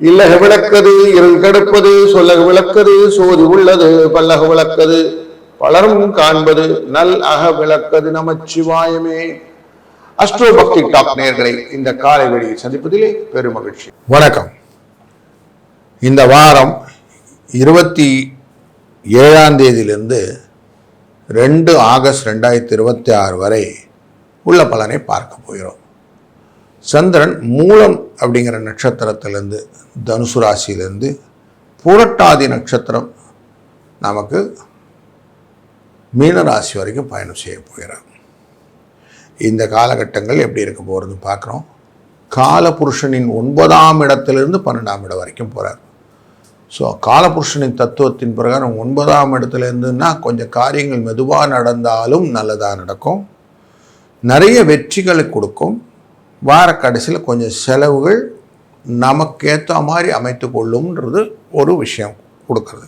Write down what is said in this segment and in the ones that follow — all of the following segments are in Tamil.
இல்லக விளக்கது இருள் கெடுப்பது சொல்லக விளக்கது சோதி உள்ளது பல்லக விளக்கது பலரும் காண்பது நல் அக விளக்கது நமச்சிவாயமே. அஸ்ட்ரோ பக்தி டாக் நேயர்களை இந்த காலை வெளியை சந்திப்பதிலே பெருமகிழ்ச்சி. வணக்கம். இந்த வாரம் 27ஆம் தேதியிலிருந்து 2 ஆகஸ்ட் 2026 வரை உள்ள பலனை பார்க்க போகிறோம். சந்திரன் மூலம் அப்படிங்கிற நட்சத்திரத்திலிருந்து தனுசு ராசியிலிருந்து பூரட்டாதி நட்சத்திரம் நமக்கு மீன ராசி வரைக்கும் பயணம் செய்ய போகிறார். இந்த காலகட்டங்கள் எப்படி இருக்க போகிறதுன்னு பார்க்குறோம். காலபுருஷனின் 9ஆம் இடத்திலிருந்து 12ஆம் இடம் வரைக்கும் போகிறார். ஸோ காலபுருஷனின் தத்துவத்தின் பிரகாரம் 9ஆம் இடத்துல இருந்துன்னா கொஞ்சம் காரியங்கள் மெதுவாக நடந்தாலும் நல்லதாக நடக்கும், நிறைய வெற்றிகளை கொடுக்கும். வார கடைசியில் கொஞ்சம் செலவுகள் நமக்கேற்ற மாதிரி அமைத்து கொள்ளும்ன்றது ஒரு விஷயம் கொடுக்குறது.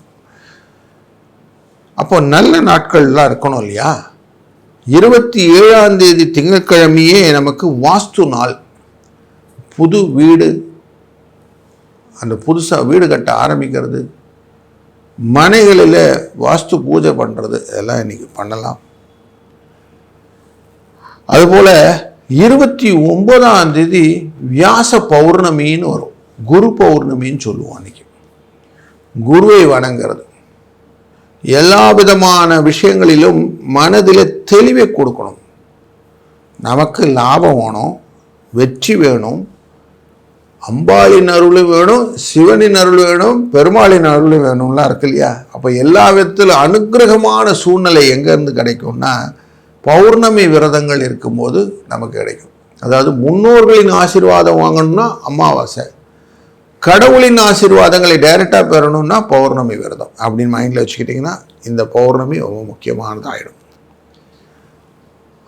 அப்போ நல்ல நாட்கள்லாம் இருக்கணும் இல்லையா? 27ஆம் தேதி திங்கட்கிழமையே நமக்கு வாஸ்து நாள். புது வீடு, அந்த புதுசாக வீடு கட்ட ஆரம்பிக்கிறது, மனைகளில் வாஸ்து பூஜை பண்ணுறது, இதெல்லாம் இன்றைக்கி பண்ணலாம். அதுபோல் 29ஆம் தேதி வியாச பௌர்ணமின்னு வரும். குரு பௌர்ணமின்னு சொல்லுவோம். அன்றைக்கி குருவை வணங்கிறது. எல்லா விதமான விஷயங்களிலும் மனதில் தெளிவை கொடுக்கணும். நமக்கு லாபம் வேணும், வெற்றி வேணும், அம்பாளின் அருள் வேணும், சிவனின் அருள் வேணும், பெருமாளின் அருள் வேணும்லாம் இருக்கு இல்லையா? அப்போ எல்லா விதத்திலும் அனுகிரகமான சூழ்நிலை எங்கேருந்து கிடைக்கும்னா பௌர்ணமி விரதங்கள் இருக்கும்போது நமக்கு கிடைக்கும். அதாவது முன்னோர்களின் ஆசீர்வாதம் வாங்கணும்னா அமாவாசை, கடவுளின் ஆசீர்வாதங்களை டைரெக்டாக பெறணும்னா பௌர்ணமி விரதம் அப்படின்னு மைண்டில் வச்சுக்கிட்டிங்கன்னா இந்த பௌர்ணமி ரொம்ப முக்கியமானதாகிடும்.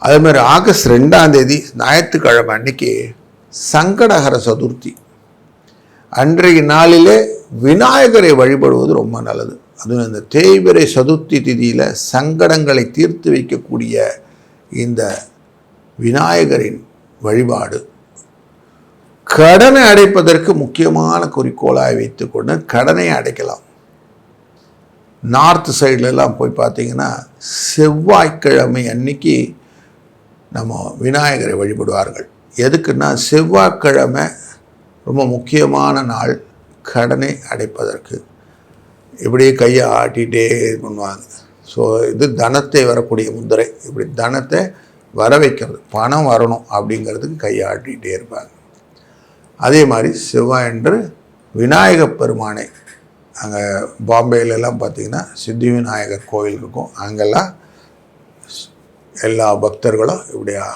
அதேமாதிரி ஆகஸ்ட் 2ஆம் தேதி ஞாயிற்றுக்கிழமை அன்னைக்கு சங்கடஹர சதுர்த்தி. அன்றைய நாளிலே விநாயகரை வழிபடுவது ரொம்ப நல்லது. அதுவும் இந்த தேய்பிறை சதுர்த்தி திதியில் சங்கடங்களை தீர்த்து வைக்கக்கூடிய இந்த விநாயகரின் வழிபாடு கடனை அடைப்பதற்கு முக்கியமான குறிக்கோளாக வைத்துக்கொண்டு கடனை அடைக்கலாம். நார்த் சைட்லலாம் போய் பார்த்தீங்கன்னா செவ்வாய்க்கிழமை அன்னைக்கு நம்ம விநாயகரை வழிபடுவார்கள். எதுக்குன்னா செவ்வாய்க்கிழமை ரொம்ப முக்கியமான நாள் கடனை அடைப்பதற்கு. இப்படியே கையை ஆட்டிகிட்டே பண்ணுவாங்க. ஸோ இது தனத்தை வரக்கூடிய முத்திரை. இப்படி தனத்தை வர வைக்கிறது, பணம் வரணும் அப்படிங்கிறதுக்கு கையை ஆட்டிகிட்டே இருப்பாங்க. அதே மாதிரி செவ்வாயன்று விநாயகப் பெருமானை, அங்கே பாம்பேலெல்லாம் பார்த்திங்கன்னா சித்தி விநாயகர் கோயில் இருக்கும். அங்கெல்லாம் எல்லா பக்தர்களும் இப்படியா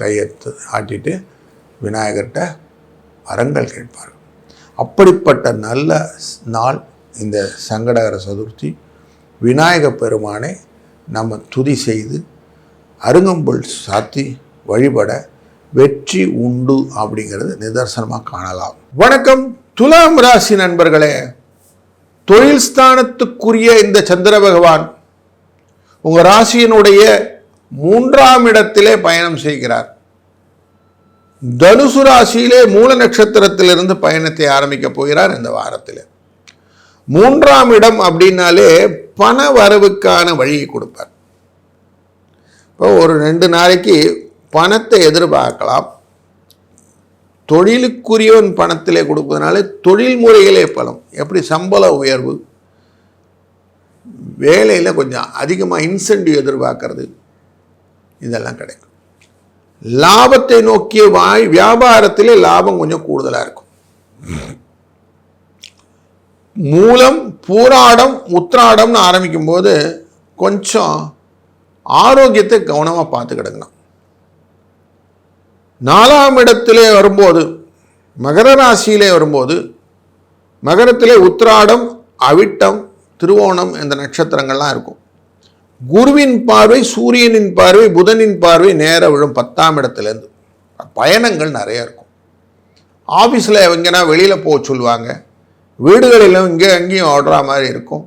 கையெடுத்து ஆட்டிட்டு விநாயகர்கிட்ட வரங்கள் கேட்பார்கள். அப்படிப்பட்ட நல்ல நாள் இந்த சங்கடஹர சதுர்த்தி. விநாயக பெருமானை நம்ம துதி செய்து அருங்கம்புல் சாத்தி வழிபட வெற்றி உண்டு அப்படிங்கிறது நிதர்சனமாக காணலாம். வணக்கம் துலாம் ராசி நண்பர்களே. தொழில் ஸ்தானத்துக்குரிய இந்த சந்திர பகவான் உங்கள் ராசியினுடைய 3ஆம் இடத்திலே பயணம் செய்கிறார். தனுசு ராசியிலே மூல நட்சத்திரத்திலிருந்து பயணத்தை ஆரம்பிக்க போகிறார். இந்த வாரத்தில் 3ஆம் இடம் அப்படின்னாலே பண வரவுக்கான வழியை கொடுப்பார். இப்போ ஒரு 2 நாளைக்கு பணத்தை எதிர்பார்க்கலாம். தொழிலுக்குரியவன் பணத்திலே கொடுப்பதனால தொழில் முறைகளே பலம். எப்படி சம்பள உயர்வு, வேலையில் கொஞ்சம் அதிகமாக இன்சென்டிவ் எதிர்பார்க்கறது, இதெல்லாம் கிடைக்கும். லாபத்தை நோக்கிய வியாபாரத்திலே லாபம் கொஞ்சம் கூடுதலாக இருக்கும். மூலம் பூராடம் உத்திராடம்னு ஆரம்பிக்கும் போது கொஞ்சம் ஆரோக்கியத்தை கவனமாக பார்த்து கிடக்கணும். 4ஆம் இடத்திலே வரும்போது, மகர ராசியிலே வரும்போது, மகரத்திலே உத்திராடம், அவிட்டம், திருவோணம் இந்த நட்சத்திரங்கள்லாம் இருக்கும். குருவின் பார்வை, சூரியனின் பார்வை, புதனின் பார்வை நேர விழும் 10ஆம் இடத்துலேருந்து. பயணங்கள் நிறைய இருக்கும். ஆஃபீஸில் எங்கன்னா வெளியில் போக சொல்லுவாங்க, வீடுகளிலும் இங்கே அங்கேயும் ஓடுற மாதிரி இருக்கும்.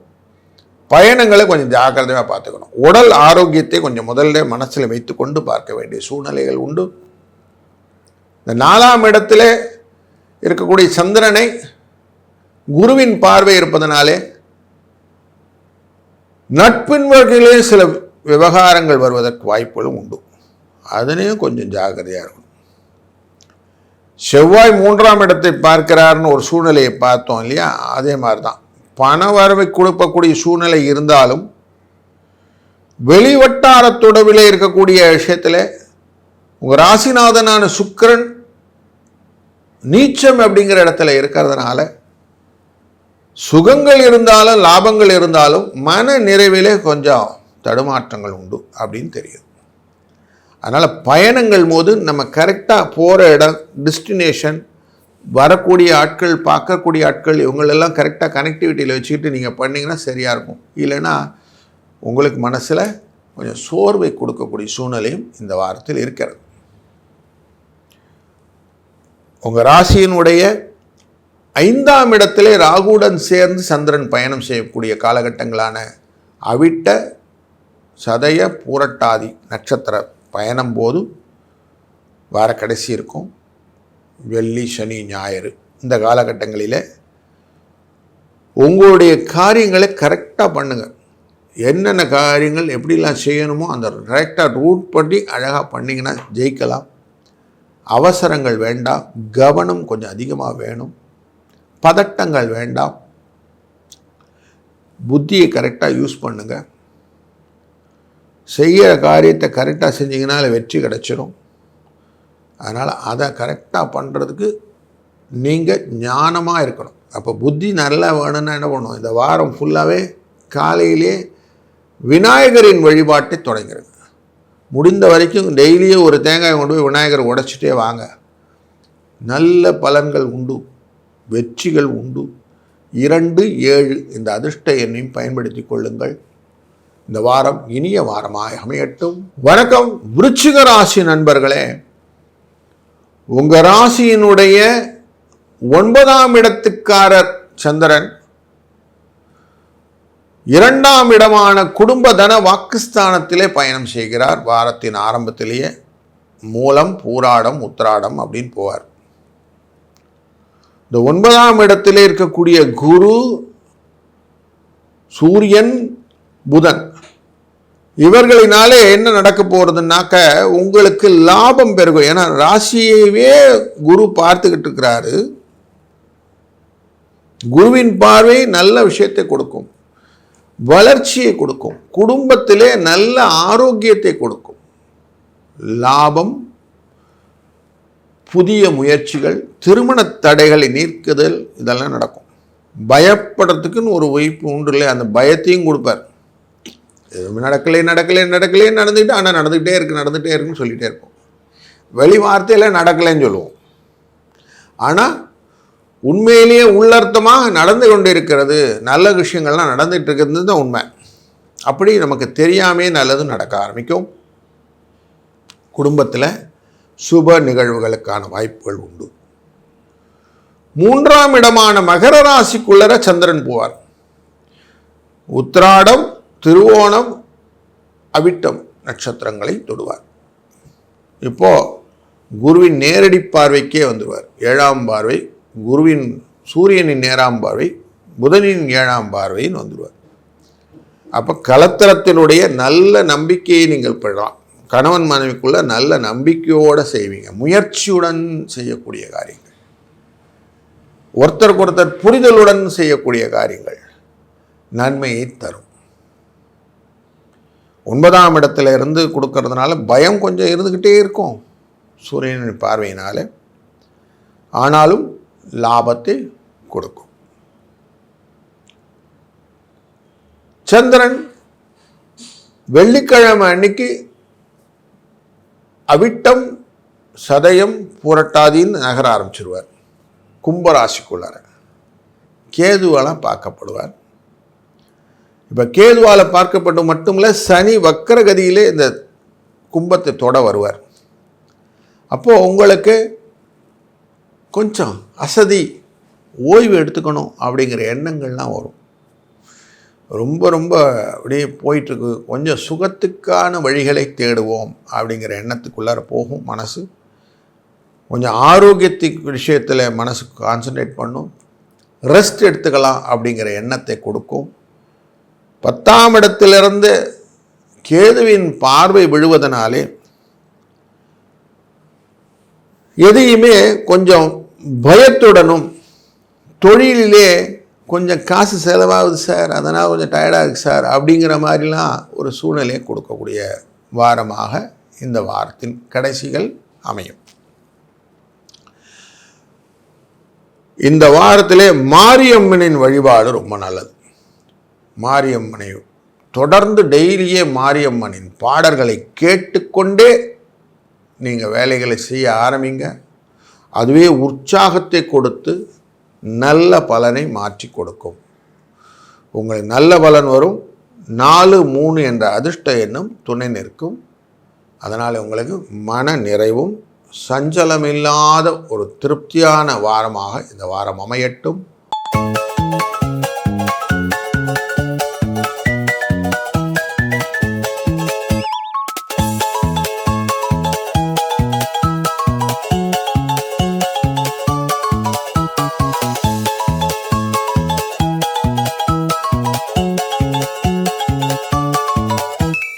பயணங்களை கொஞ்சம் ஜாக்கிரதையாக பார்த்துக்கணும். உடல் ஆரோக்கியத்தை கொஞ்சம் முதல்ல மனசில் வைத்து கொண்டு பார்க்க வேண்டிய சூழ்நிலைகள் உண்டு. இந்த 4ஆம் இடத்துல இருக்கக்கூடிய சந்திரனை குருவின் பார்வை இருப்பதனாலே நட்பின் வகையிலே சில விவகாரங்கள் வருவதற்கு வாய்ப்புகளும் உண்டு. அதனையும் கொஞ்சம் ஜாகிரதையாக இருக்கணும். செவ்வாய் 3ஆம் இடத்தை பார்க்கிறார்னு ஒரு சூழ்நிலையை பார்த்தோம் இல்லையா? அதே மாதிரி தான் பண வரவை கொடுக்கக்கூடிய சூழ்நிலை இருந்தாலும் வெளிவட்டார தொடர்பில் இருக்கக்கூடிய விஷயத்தில் உங்கள் ராசிநாதனான சுக்கிரன் நீச்சம் அப்படிங்கிற இடத்துல இருக்கிறதுனால சுகங்கள் இருந்தாலும் லாபங்கள் இருந்தாலும் மன நிறைவிலே கொஞ்சம் தடுமாற்றங்கள் உண்டு அப்படின்னு தெரியுது. அதனால் பயணங்கள் போது நம்ம கரெக்டாக போகிற இடம், டெஸ்டினேஷன், வரக்கூடிய ஆட்கள், பார்க்கக்கூடிய ஆட்கள், இவங்களெல்லாம் கரெக்டாக கனெக்டிவிட்டியில் வச்சுக்கிட்டு நீங்கள் பண்ணிங்கன்னா சரியாக இருக்கும். இல்லைன்னா உங்களுக்கு மனசில் கொஞ்சம் சோர்வை கொடுக்கக்கூடிய சூழ்நிலையும் இந்த வாரத்தில் இருக்கிறது. உங்கள் ராசியினுடைய 5ஆம் இடத்திலே ராகுவுடன் சேர்ந்து சந்திரன் பயணம் செய்யக்கூடிய காலகட்டங்களான அவிட்ட, சதய, பூரட்டாதி நட்சத்திர பயணம் போது வார கடைசி இருக்கும். வெள்ளி, சனி, ஞாயிறு இந்த காலகட்டங்களில் உங்களுடைய காரியங்களை கரெக்டாக பண்ணுங்கள். என்னென்ன காரியங்கள் எப்படிலாம் செய்யணுமோ அந்த கரெக்டாக ரூட் பண்ணி அழகாக பண்ணிங்கன்னா ஜெயிக்கலாம். அவசரங்கள் வேண்டாம், கவனம் கொஞ்சம் அதிகமாக வேணும், பதட்டங்கள் வேண்டாம், புத்தியை கரெக்டாக யூஸ் பண்ணுங்கள். செய்கிற காரியத்தை கரெக்டாக செஞ்சிங்கன்னா வெற்றி கிடச்சிடும். அதனால் அதை கரெக்டாக பண்ணுறதுக்கு நீங்கள் ஞானமாக இருக்கணும். அப்போ புத்தி நல்லா வேணும்னா என்ன பண்ணணும்? இந்த வாரம் ஃபுல்லாகவே காலையிலே விநாயகரின் வழிபாட்டை தொடங்கிறது. முடிந்த வரைக்கும் டெய்லியே ஒரு தேங்காய் கொண்டு போய் விநாயகரை உடைச்சிட்டே வாங்க. நல்ல பலன்கள் உண்டு, வெற்றிகள் உண்டு. 2, 7 இந்த அதிர்ஷ்ட எண்ணையும் பயன்படுத்தி கொள்ளுங்கள். இந்த வாரம் இனிய வாரமாக அமையட்டும். வணக்கம் விருச்சிக ராசி நண்பர்களே. உங்கள் ராசியினுடைய 9ஆம் இடத்துக்காரர் சந்திரன் 2ஆம் இடமான குடும்ப தன வாக்குஸ்தானத்திலே பயணம் செய்கிறார். வாரத்தின் ஆரம்பத்திலேயே மூலம், பூராடம், உத்திராடம் அப்படின்னு போவார். இந்த 9ஆம் இடத்திலே இருக்கக்கூடிய குரு, சூரியன், புதன் இவர்களினாலே என்ன நடக்க போகிறதுனாக்க உங்களுக்கு லாபம் பெருகும். ஏன்னா ராசியவே குரு பார்த்துக்கிட்டு இருக்கிறாரு. குருவின் பார்வை நல்ல விஷயத்தை கொடுக்கும், வளர்ச்சியை கொடுக்கும், குடும்பத்திலே நல்ல ஆரோக்கியத்தை கொடுக்கும், லாபம், புதிய முயற்சிகள், திருமண தடைகளை நீக்குதல் இதெல்லாம் நடக்கும். பயப்படுறதுக்குன்னு ஒரு வாய்ப்பு உண்டு இல்லை, அந்த பயத்தையும் கொடுப்பார். நடக்கலே நடந்துக்கிட்டு, ஆனால் நடந்துக்கிட்டே இருக்குன்னு சொல்லிகிட்டே இருப்போம். வெளி வார்த்தையில் நடக்கலைன்னு சொல்லுவோம், ஆனால் உண்மையிலேயே உள்ளர்த்தமாக நடந்து கொண்டு இருக்கிறது, நல்ல விஷயங்கள்லாம் நடந்துகிட்டு இருக்கிறது தான் உண்மை. அப்படி நமக்கு தெரியாமே நல்லது நடக்க ஆரம்பிக்கும். குடும்பத்தில் சுப நிகழ்வுகளுக்கான வாய்ப்புகள் உண்டு. 3ஆம் இடமான மகர ராசிக்குள்ளர சந்திரன் போவார். உத்திராடம், திருவோணம், அவிட்டம் நட்சத்திரங்களை தொடுவார். இப்போ குருவின் நேரடி பார்வைக்கே வந்துடுவார். 7ஆம் பார்வை குருவின், சூரியனின் நேராம் பார்வை, புதனின் 7ஆம் பார்வைன்னு வந்துடுவார். அப்போ கலத்திரத்தினுடைய நல்ல நம்பிக்கையை நீங்கள் பெறலாம். கணவன் மனைவிக்குள்ள நல்ல நம்பிக்கையோடு செய்வீங்க, முயற்சியுடன் செய்யக்கூடிய காரியங்கள், ஒருத்தருக்கு ஒருத்தர் புரிதலுடன் செய்யக்கூடிய காரியங்கள் நன்மையை தரும். 9ஆம் இடத்துல இருந்து கொடுக்கறதுனால பயம் கொஞ்சம் இருந்துக்கிட்டே இருக்கும் சூரியனின் பார்வையினால, ஆனாலும் லாபத்தை கொடுக்கும். சந்திரன் வெள்ளிக்கிழமை அன்னைக்கு அவிட்டம், சதயம், பூரட்டாதின்னு நகர ஆரம்பிச்சிருவார். கும்பராசிக்குள்ளார கேதுவால் பார்க்கப்படுவார். இப்போ கேதுவால் பார்க்கப்பட்டு மட்டுமில்ல, சனி வக்கரகதியிலே இந்த கும்பத்தை தொட வருவார். அப்போது உங்களுக்கு கொஞ்சம் அசதி, ஓய்வு எடுத்துக்கணும் அப்படிங்கிற எண்ணங்கள்லாம் வரும். ரொம்ப ரொம்ப அப்படியே போயிட்டுருக்கு, கொஞ்சம் சுகத்துக்கான வழிகளை தேடுவோம் அப்படிங்கிற எண்ணத்துக்குள்ளார போகும் மனசு. கொஞ்சம் ஆரோக்கியத்துக்கு விஷயத்தில் மனசு கான்சன்ட்ரேட் பண்ணும். ரெஸ்ட் எடுத்துக்கலாம் அப்படிங்கிற எண்ணத்தை கொடுக்கும். 10ஆம் இடத்திலிருந்து கேதுவின் பார்வை விழுவதனாலே எதையுமே கொஞ்சம் பயத்துடனும், தொழிலிலே கொஞ்சம் காசு செலவாகுது சார், அதனால் கொஞ்சம் டயர்டாக இருக்குது சார் அப்படிங்கிற மாதிரிலாம் ஒரு சூழ்நிலையை கொடுக்கக்கூடிய வாரமாக இந்த வாரத்தின் கடைசிகள் அமையும். இந்த வாரத்திலே மாரியம்மனின் வழிபாடு ரொம்ப நல்லது. மாரியம்மனை தொடர்ந்து டெய்லியே மாரியம்மனின் பாடல்களை கேட்டுக்கொண்டே நீங்கள் வேலைகளை செய்ய ஆரம்பிங்க. அதுவே உற்சாகத்தை கொடுத்து நல்ல பலனை மாற்றி கொடுக்கும். உங்களுக்கு நல்ல பலன் வரும். 4, 3 என்ற அதிர்ஷ்ட எண்ணம் துணை நிற்கும். அதனால் உங்களுக்கு மன நிறைவும் சஞ்சலமில்லாத ஒரு திருப்தியான வாரமாக இந்த வாரம் அமையட்டும்.